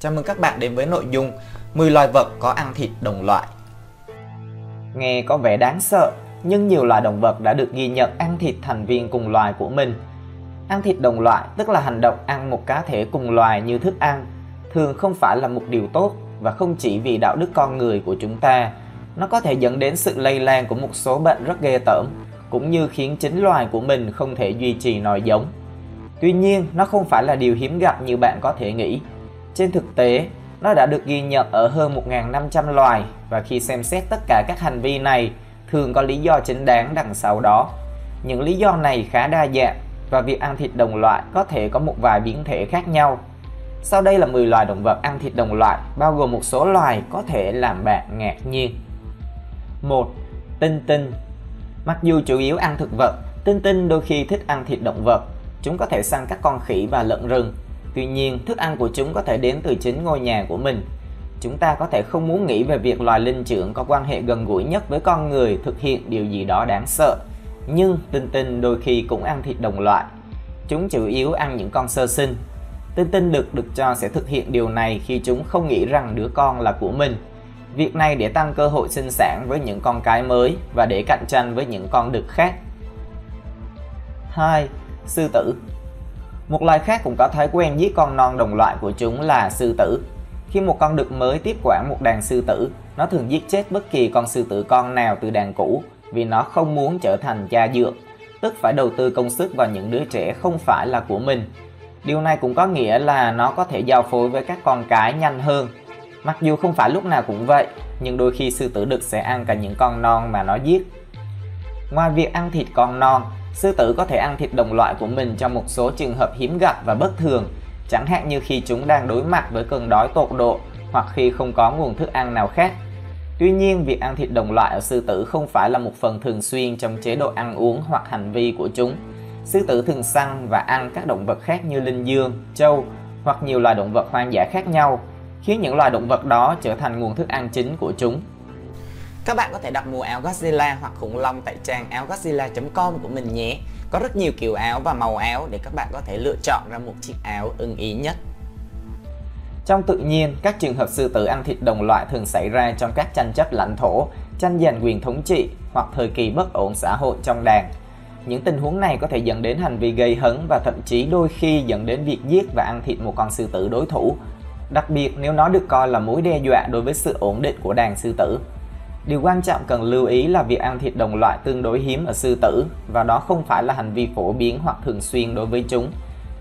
Chào mừng các bạn đến với nội dung 10 loài vật có ăn thịt đồng loại. Nghe có vẻ đáng sợ, nhưng nhiều loài động vật đã được ghi nhận ăn thịt thành viên cùng loài của mình. Ăn thịt đồng loại tức là hành động ăn một cá thể cùng loài như thức ăn, thường không phải là một điều tốt và không chỉ vì đạo đức con người của chúng ta. Nó có thể dẫn đến sự lây lan của một số bệnh rất ghê tởm, cũng như khiến chính loài của mình không thể duy trì nòi giống. Tuy nhiên, nó không phải là điều hiếm gặp như bạn có thể nghĩ. Trên thực tế, nó đã được ghi nhận ở hơn 1.500 loài, và khi xem xét tất cả các hành vi này, thường có lý do chính đáng đằng sau đó. Những lý do này khá đa dạng, và việc ăn thịt đồng loại có thể có một vài biến thể khác nhau. Sau đây là 10 loài động vật ăn thịt đồng loại, bao gồm một số loài có thể làm bạn ngạc nhiên. 1. Tinh tinh. Mặc dù chủ yếu ăn thực vật, tinh tinh đôi khi thích ăn thịt động vật. Chúng có thể săn các con khỉ và lợn rừng. Tuy nhiên, thức ăn của chúng có thể đến từ chính ngôi nhà của mình. Chúng ta có thể không muốn nghĩ về việc loài linh trưởng có quan hệ gần gũi nhất với con người thực hiện điều gì đó đáng sợ. Nhưng tinh tinh đôi khi cũng ăn thịt đồng loại. Chúng chủ yếu ăn những con sơ sinh. Tinh tinh được cho sẽ thực hiện điều này khi chúng không nghĩ rằng đứa con là của mình. Việc này để tăng cơ hội sinh sản với những con cái mới và để cạnh tranh với những con đực khác. 2. Sư tử. Một loài khác cũng có thói quen giết con non đồng loại của chúng là sư tử. Khi một con đực mới tiếp quản một đàn sư tử, nó thường giết chết bất kỳ con sư tử con nào từ đàn cũ vì nó không muốn trở thành cha dượng, tức phải đầu tư công sức vào những đứa trẻ không phải là của mình. Điều này cũng có nghĩa là nó có thể giao phối với các con cái nhanh hơn. Mặc dù không phải lúc nào cũng vậy, nhưng đôi khi sư tử đực sẽ ăn cả những con non mà nó giết. Ngoài việc ăn thịt con non, sư tử có thể ăn thịt đồng loại của mình trong một số trường hợp hiếm gặp và bất thường, chẳng hạn như khi chúng đang đối mặt với cơn đói tột độ hoặc khi không có nguồn thức ăn nào khác. Tuy nhiên, việc ăn thịt đồng loại ở sư tử không phải là một phần thường xuyên trong chế độ ăn uống hoặc hành vi của chúng. Sư tử thường săn và ăn các động vật khác như linh dương, trâu hoặc nhiều loài động vật hoang dã khác nhau, khiến những loài động vật đó trở thành nguồn thức ăn chính của chúng. Các bạn có thể đặt mua áo Godzilla hoặc khủng long tại trang aogodzilla.com của mình nhé. Có rất nhiều kiểu áo và màu áo để các bạn có thể lựa chọn ra một chiếc áo ưng ý nhất. Trong tự nhiên, các trường hợp sư tử ăn thịt đồng loại thường xảy ra trong các tranh chấp lãnh thổ, tranh giành quyền thống trị hoặc thời kỳ bất ổn xã hội trong đàn. Những tình huống này có thể dẫn đến hành vi gây hấn và thậm chí đôi khi dẫn đến việc giết và ăn thịt một con sư tử đối thủ, đặc biệt nếu nó được coi là mối đe dọa đối với sự ổn định của đàn sư tử. Điều quan trọng cần lưu ý là việc ăn thịt đồng loại tương đối hiếm ở sư tử, và đó không phải là hành vi phổ biến hoặc thường xuyên đối với chúng.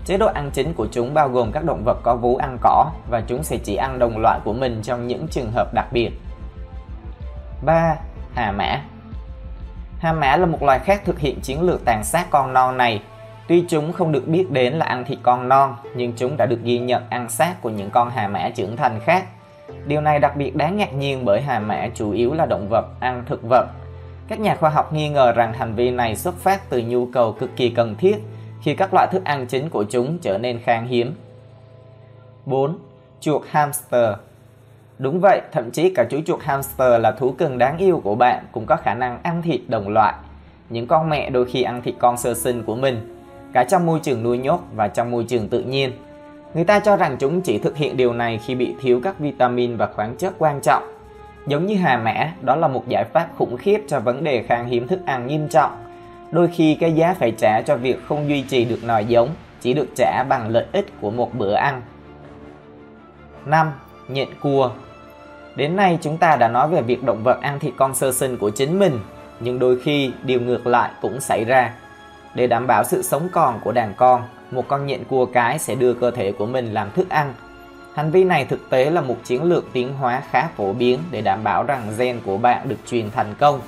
Chế độ ăn chính của chúng bao gồm các động vật có vú ăn cỏ, và chúng sẽ chỉ ăn đồng loại của mình trong những trường hợp đặc biệt. 3. Hà mã. Hà mã là một loài khác thực hiện chiến lược tàn sát con non này. Tuy chúng không được biết đến là ăn thịt con non, nhưng chúng đã được ghi nhận ăn xác của những con hà mã trưởng thành khác. Điều này đặc biệt đáng ngạc nhiên bởi hà mã chủ yếu là động vật ăn thực vật. Các nhà khoa học nghi ngờ rằng hành vi này xuất phát từ nhu cầu cực kỳ cần thiết khi các loại thức ăn chính của chúng trở nên khan hiếm. 4. Chuột hamster. Đúng vậy, thậm chí cả chú chuột hamster là thú cưng đáng yêu của bạn cũng có khả năng ăn thịt đồng loại. Những con mẹ đôi khi ăn thịt con sơ sinh của mình, cả trong môi trường nuôi nhốt và trong môi trường tự nhiên. Người ta cho rằng chúng chỉ thực hiện điều này khi bị thiếu các vitamin và khoáng chất quan trọng. Giống như hà mã, đó là một giải pháp khủng khiếp cho vấn đề khan hiếm thức ăn nghiêm trọng. Đôi khi cái giá phải trả cho việc không duy trì được nòi giống chỉ được trả bằng lợi ích của một bữa ăn. 5. Nhện cua. Đến nay chúng ta đã nói về việc động vật ăn thịt con sơ sinh của chính mình, nhưng đôi khi điều ngược lại cũng xảy ra. Để đảm bảo sự sống còn của đàn con, một con nhện cua cái sẽ đưa cơ thể của mình làm thức ăn. Hành vi này thực tế là một chiến lược tiến hóa khá phổ biến để đảm bảo rằng gen của bạn được truyền thành công.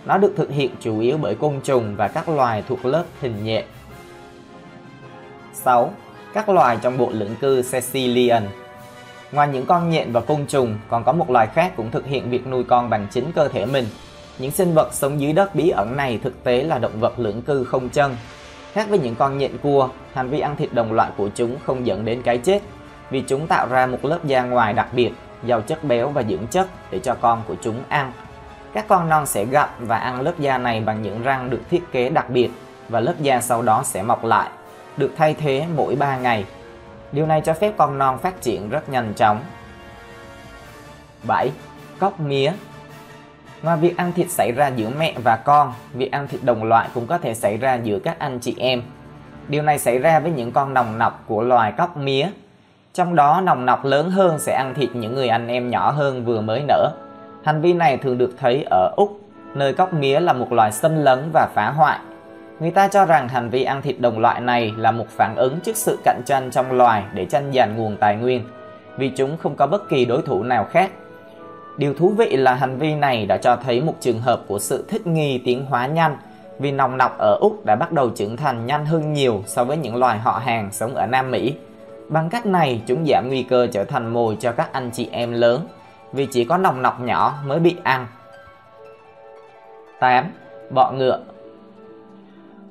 Nó được thực hiện chủ yếu bởi côn trùng và các loài thuộc lớp hình nhện. 6. Các loài trong bộ lưỡng cư Caecilian. Ngoài những con nhện và côn trùng, còn có một loài khác cũng thực hiện việc nuôi con bằng chính cơ thể mình. Những sinh vật sống dưới đất bí ẩn này thực tế là động vật lưỡng cư không chân. Khác với những con nhện cua, hành vi ăn thịt đồng loại của chúng không dẫn đến cái chết, vì chúng tạo ra một lớp da ngoài đặc biệt, giàu chất béo và dưỡng chất để cho con của chúng ăn. Các con non sẽ gặm và ăn lớp da này bằng những răng được thiết kế đặc biệt, và lớp da sau đó sẽ mọc lại, được thay thế mỗi 3 ngày. Điều này cho phép con non phát triển rất nhanh chóng. 7. Cóc mía. Ngoài việc ăn thịt xảy ra giữa mẹ và con, việc ăn thịt đồng loại cũng có thể xảy ra giữa các anh chị em. Điều này xảy ra với những con nòng nọc của loài cóc mía. Trong đó, nòng nọc lớn hơn sẽ ăn thịt những người anh em nhỏ hơn vừa mới nở. Hành vi này thường được thấy ở Úc, nơi cóc mía là một loài xâm lấn và phá hoại. Người ta cho rằng hành vi ăn thịt đồng loại này là một phản ứng trước sự cạnh tranh trong loài để tranh giành nguồn tài nguyên, vì chúng không có bất kỳ đối thủ nào khác. Điều thú vị là hành vi này đã cho thấy một trường hợp của sự thích nghi tiến hóa nhanh, vì nòng nọc ở Úc đã bắt đầu trưởng thành nhanh hơn nhiều so với những loài họ hàng sống ở Nam Mỹ. Bằng cách này, chúng giảm nguy cơ trở thành mồi cho các anh chị em lớn, vì chỉ có nòng nọc nhỏ mới bị ăn. 8. Bọ ngựa.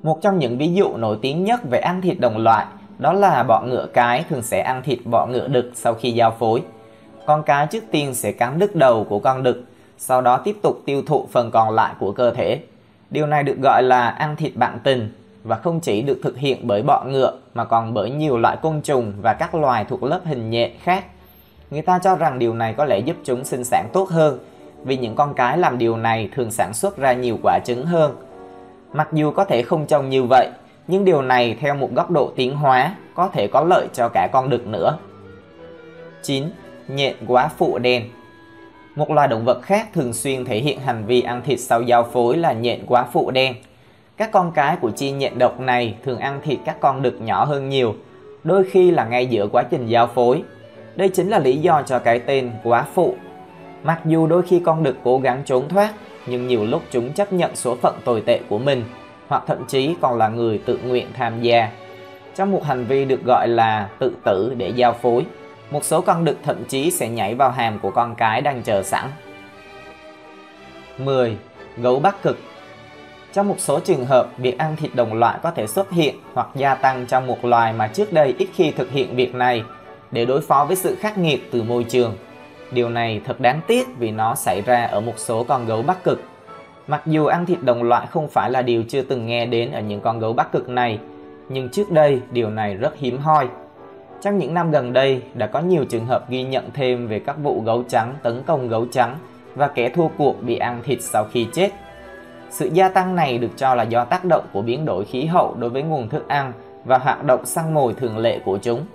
Một trong những ví dụ nổi tiếng nhất về ăn thịt đồng loại đó là bọ ngựa cái thường sẽ ăn thịt bọ ngựa đực sau khi giao phối. Con cái trước tiên sẽ cắn đứt đầu của con đực, sau đó tiếp tục tiêu thụ phần còn lại của cơ thể. Điều này được gọi là ăn thịt bạn tình, và không chỉ được thực hiện bởi bọ ngựa mà còn bởi nhiều loại côn trùng và các loài thuộc lớp hình nhện khác. Người ta cho rằng điều này có lẽ giúp chúng sinh sản tốt hơn, vì những con cái làm điều này thường sản xuất ra nhiều quả trứng hơn. Mặc dù có thể không trông như vậy, nhưng điều này theo một góc độ tiến hóa có thể có lợi cho cả con đực nữa. 9. Nhện góa phụ đen. Một loài động vật khác thường xuyên thể hiện hành vi ăn thịt sau giao phối là nhện góa phụ đen. Các con cái của chi nhện độc này thường ăn thịt các con đực nhỏ hơn nhiều, đôi khi là ngay giữa quá trình giao phối. Đây chính là lý do cho cái tên góa phụ. Mặc dù đôi khi con đực cố gắng trốn thoát, nhưng nhiều lúc chúng chấp nhận số phận tồi tệ của mình, hoặc thậm chí còn là người tự nguyện tham gia. Trong một hành vi được gọi là tự tử để giao phối, một số con đực thậm chí sẽ nhảy vào hàm của con cái đang chờ sẵn. 10. Gấu Bắc Cực. Trong một số trường hợp, việc ăn thịt đồng loại có thể xuất hiện hoặc gia tăng trong một loài mà trước đây ít khi thực hiện việc này để đối phó với sự khắc nghiệt từ môi trường. Điều này thật đáng tiếc vì nó xảy ra ở một số con gấu Bắc Cực. Mặc dù ăn thịt đồng loại không phải là điều chưa từng nghe đến ở những con gấu Bắc Cực này, nhưng trước đây điều này rất hiếm hoi. Trong những năm gần đây, đã có nhiều trường hợp ghi nhận thêm về các vụ gấu trắng tấn công gấu trắng và kẻ thua cuộc bị ăn thịt sau khi chết. Sự gia tăng này được cho là do tác động của biến đổi khí hậu đối với nguồn thức ăn và hoạt động săn mồi thường lệ của chúng.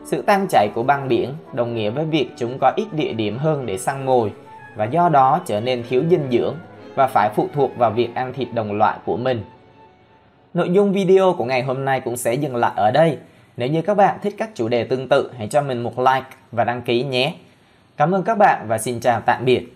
Sự tan chảy của băng biển đồng nghĩa với việc chúng có ít địa điểm hơn để săn mồi và do đó trở nên thiếu dinh dưỡng và phải phụ thuộc vào việc ăn thịt đồng loại của mình. Nội dung video của ngày hôm nay cũng sẽ dừng lại ở đây. Nếu như các bạn thích các chủ đề tương tự, hãy cho mình một like và đăng ký nhé. Cảm ơn các bạn và xin chào tạm biệt.